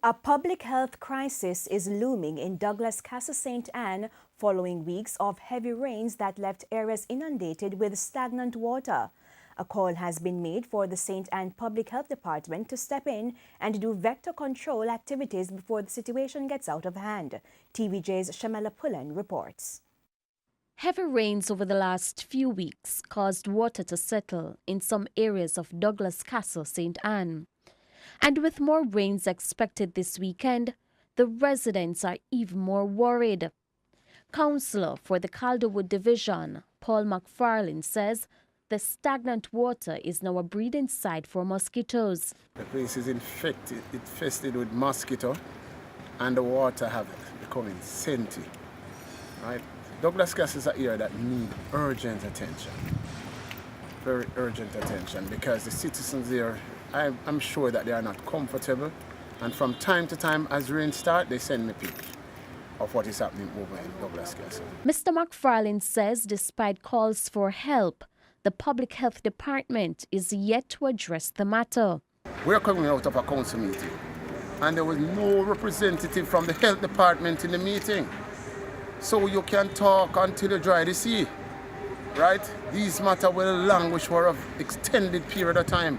A public health crisis is looming in Douglas Casa St. Anne following weeks of heavy rains that left areas inundated with stagnant water. A call has been made for the St. Anne Public Health Department to step in and do vector control activities before the situation gets out of hand. TVJ's Shamela Pullen reports. Heavy rains over the last few weeks caused water to settle in some areas of Douglas Casa St. Anne. And with more rains expected this weekend, the residents are even more worried. Councillor for the Calderwood Division, Paul McFarlane, says the stagnant water is now a breeding site for mosquitoes. The place is infested with mosquito, and the water have becoming scenty. Right? Douglas Casa is an area that need urgent attention, very urgent attention, because the citizens there, I'm sure that they are not comfortable, and from time to time as rain start, they send me pictures of what is happening over in Douglas Casa. Mr. McFarlane says despite calls for help, the Public Health Department is yet to address the matter. We're coming out of a council meeting, and there was no representative from the health department in the meeting. So you can talk until you dry the sea, right? These matters will languish for an extended period of time.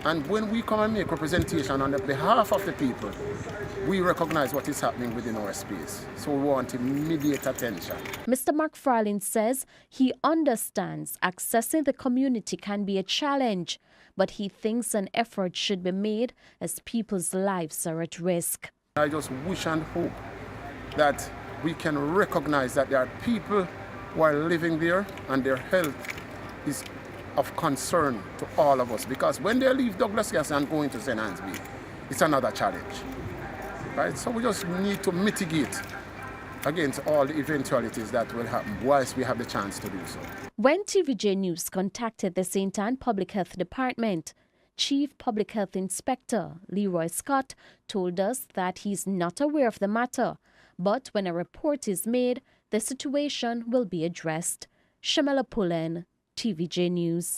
And when we come and make representation on the behalf of the people, we recognize what is happening within our space. So we want immediate attention. Mr. McFarlane says he understands accessing the community can be a challenge, but he thinks an effort should be made as people's lives are at risk. I just wish and hope that we can recognize that there are people who are living there and their health is of concern to all of us, because when they leave Douglas Casa and go into St. Anne's Bay, it's another challenge, right? So we just need to mitigate against all the eventualities that will happen whilst we have the chance to do so. When TVJ News contacted the St. Anne Public Health Department, Chief Public Health Inspector Leroy Scott told us that he's not aware of the matter, but when a report is made, the situation will be addressed. Shamela Pullen, TVJ News.